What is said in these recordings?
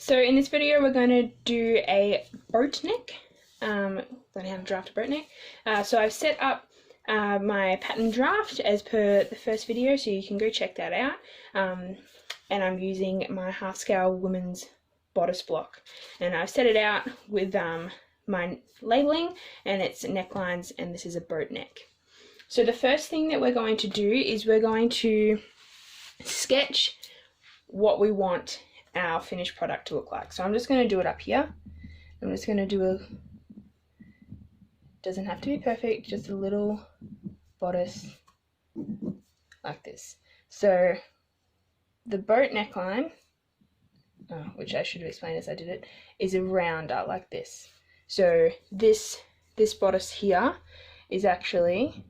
So in this video we're going to do a boat neck, learn how to draft a boat neck. So I've set up my pattern draft as per the first video, so you can go check that out. And I'm using my half scale women's bodice block, and I've set it out with my labeling, and it's necklines, and this is a boat neck. So the first thing that we're going to do is we're going to sketch what we want our finished product to look like. So I'm just going to do it up here. I'm just going to do a, doesn't have to be perfect, just a little bodice like this. So the boat neckline, which I should have explained as I did it, is a rounder like this. So this bodice here is actually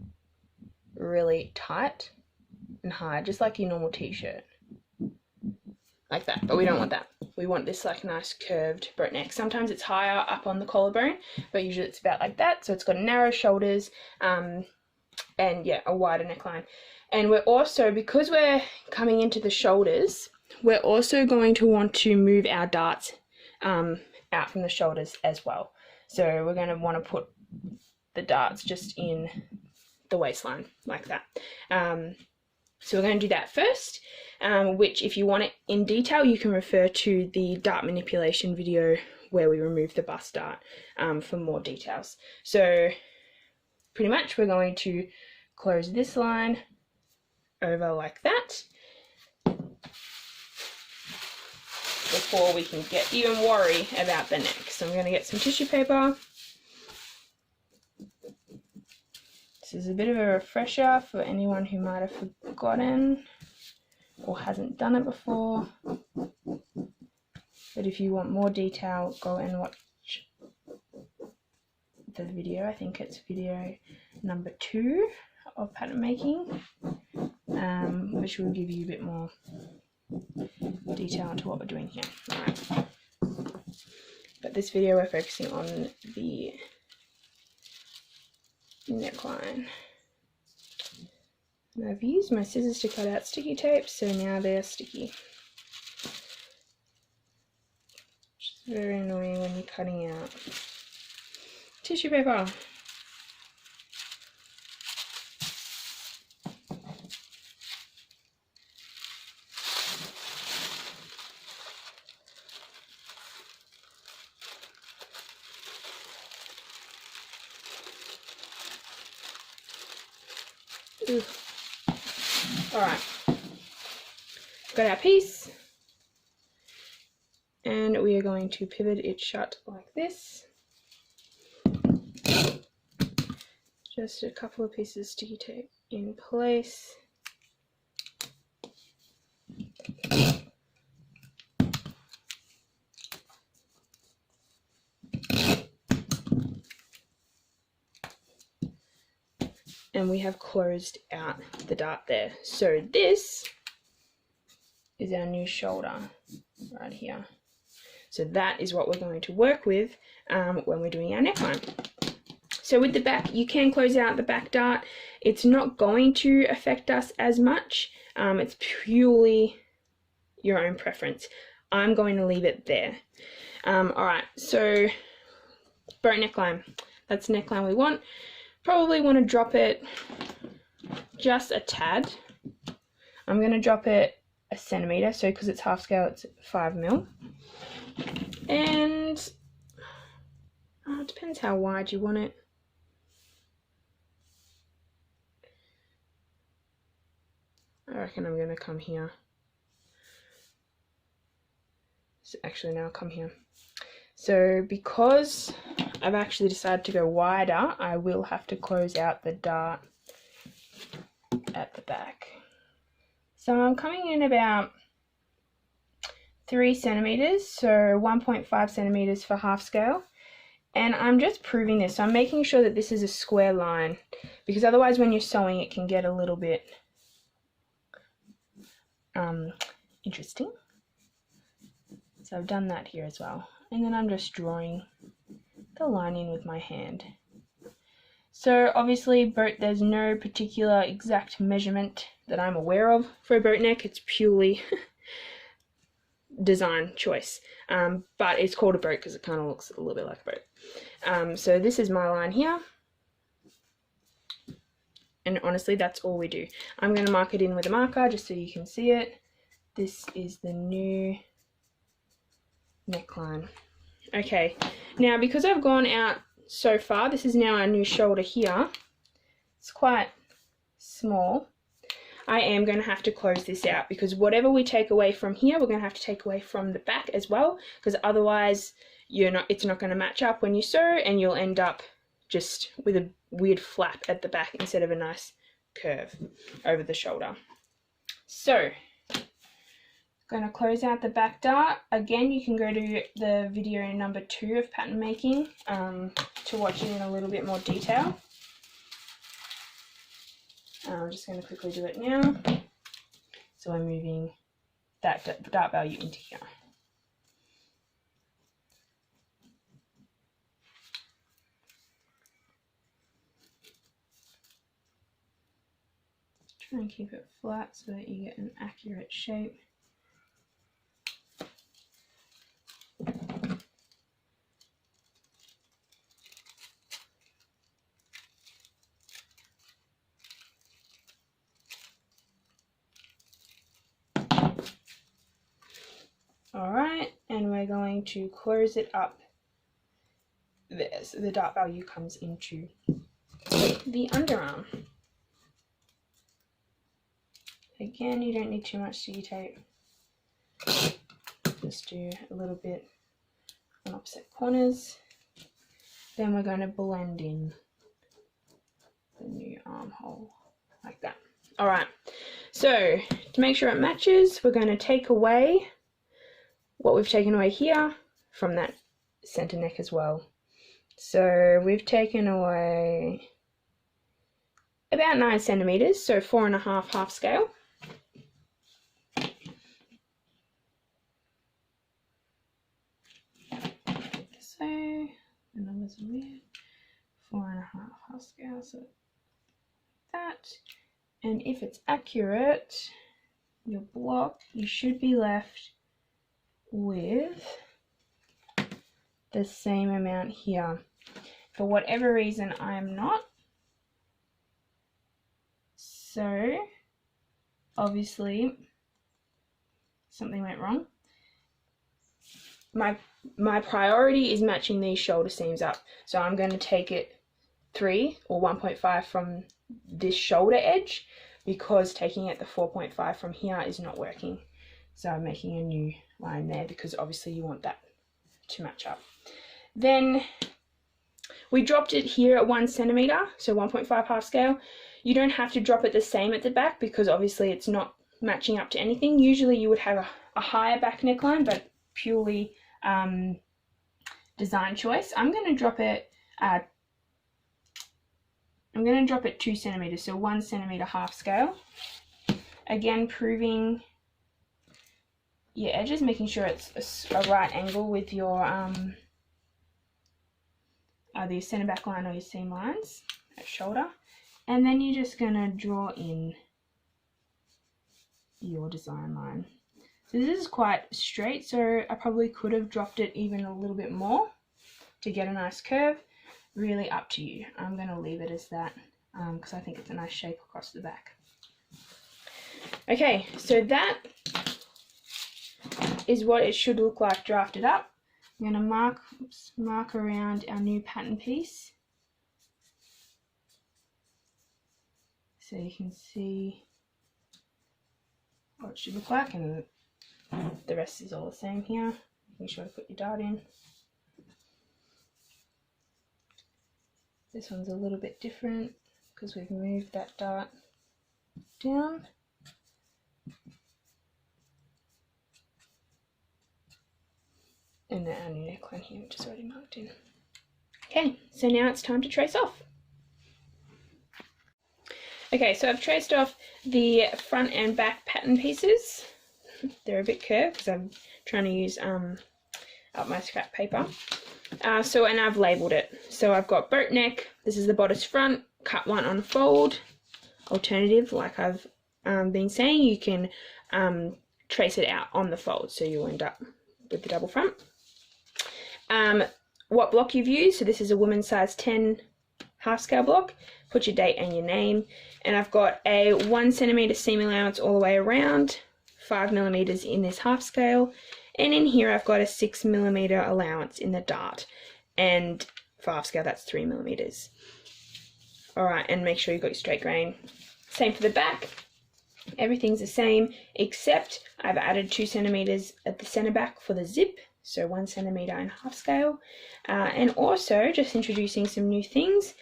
really tight and high, just like your normal t-shirt, like that. But we don't want that. We want this like nice curved boat neck. Sometimes it's higher up on the collarbone, but usually it's about like that. So it's got narrow shoulders, and yeah, a wider neckline. And we're also, because we're coming into the shoulders, we're also going to want to move our darts out from the shoulders as well. So we're going to want to put the darts just in the waistline like that. So we're going to do that first, which if you want it in detail, you can refer to the dart manipulation video where we remove the bust dart for more details. So pretty much we're going to close this line over like that before we can even worry about the neck. So I'm going to get some tissue paper. This is a bit of a refresher for anyone who might have forgotten or hasn't done it before. But if you want more detail, go and watch the video. I think it's video number 2 of pattern making, which will give you a bit more detail into what we're doing here. Alright. But this video we're focusing on the neckline. And I've used my scissors to cut out sticky tape, so now they're sticky. Which is very annoying when you're cutting out tissue paper. Alright, got our piece, and we are going to pivot it shut like this. Just a couple of pieces of sticky tape in place. And we have closed out the dart there. So this is our new shoulder right here. So that is what we're going to work with when we're doing our neckline. So with the back, you can close out the back dart. It's not going to affect us as much. It's purely your own preference. I'm going to leave it there. Alright, so boat neckline. That's the neckline we want. Probably want to drop it just a tad. I'm going to drop it a centimetre, so because it's half scale, it's 5mm. And it depends how wide you want it. I reckon I'm going to come here. So actually, now I'll come here. So because I've actually decided to go wider, I will have to close out the dart at the back. So I'm coming in about 3 centimeters, so 1.5 centimeters for half scale. And I'm just proving this. So I'm making sure that this is a square line, because otherwise when you're sewing it can get a little bit interesting. So I've done that here as well. And then I'm just drawing the line in with my hand. So obviously there's no particular exact measurement that I'm aware of for a boat neck. It's purely design choice, but it's called a boat because it kind of looks a little bit like a boat. So this is my line here, and honestly that's all we do. I'm going to mark it in with a marker just so you can see it. This is the new neckline. Okay, now because I've gone out so far, this is now our new shoulder here. It's quite small. I am going to have to close this out because whatever we take away from here, we're going to have to take away from the back as well, because otherwise it's not going to match up when you sew, and you'll end up just with a weird flap at the back instead of a nice curve over the shoulder. So going to close out the back dart. Again, you can go to the video number 2 of pattern making to watch it in a little bit more detail. I'm just going to quickly do it now. So I'm moving that dart value into here. Try and keep it flat so that you get an accurate shape. Alright, and we're going to close it up there so the dart value comes into the underarm. Again, you don't need too much sticky tape. Just do a little bit on opposite corners. Then we're going to blend in the new armhole like that. Alright, so to make sure it matches, we're going to take away what we've taken away here from that center neck as well. So we've taken away about 9 centimeters, so 4.5 half scale. So the numbers are weird. 4.5 half scale, so that. And if it's accurate, your block, you should be left with the same amount here. For whatever reason, I'm not. So obviously something went wrong. My priority is matching these shoulder seams up. So I'm going to take it 3 or 1.5 from this shoulder edge, because taking it the 4.5 from here is not working. So I'm making a new line there because obviously you want that to match up. Then we dropped it here at 1 centimeter, so 1.5 half scale. You don't have to drop it the same at the back because obviously it's not matching up to anything. Usually you would have a higher back neckline, but purely design choice. I'm going to drop it 2 centimeters, so 1 centimeter half scale. Again, proving your edges, making sure it's a right angle with your either your center back line or your seam lines at shoulder. And then you're just going to draw in your design line. So this is quite straight, so I probably could have dropped it even a little bit more to get a nice curve. Really up to you. I'm going to leave it as that because I think it's a nice shape across the back. Okay, so that is what it should look like drafted up. I'm going to mark around our new pattern piece so you can see what it should look like, and the rest is all the same here. Make sure to put your dart in. This one's a little bit different because we've moved that dart down. And then our new neckline here, which is already marked in. Okay, so now it's time to trace off. Okay, so I've traced off the front and back pattern pieces. They're a bit curved because I'm trying to use up my scrap paper. And I've labelled it. So I've got boat neck, this is the bodice front, cut 1 on fold. Alternative, like I've been saying, you can trace it out on the fold, so you'll end up with the double front. What block you've used, so this is a women's size 10 half scale block. Put your date and your name, and I've got a 1 centimeter seam allowance all the way around, 5 millimeters in this half scale, and in here I've got a 6 millimeter allowance in the dart, and for half scale that's 3 millimeters. Alright, and make sure you've got your straight grain. Same for the back, everything's the same except I've added 2 centimeters at the center back for the zip, so 1 centimeter in half scale, and also just introducing some new things.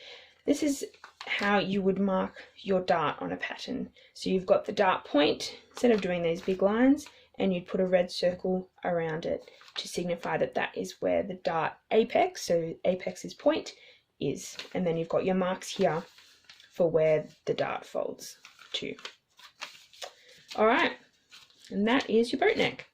This is how you would mark your dart on a pattern. So you've got the dart point, instead of doing these big lines, and you'd put a red circle around it to signify that that is where the dart apex, so apex is point, is. And then you've got your marks here for where the dart folds to. Alright, and that is your boat neck.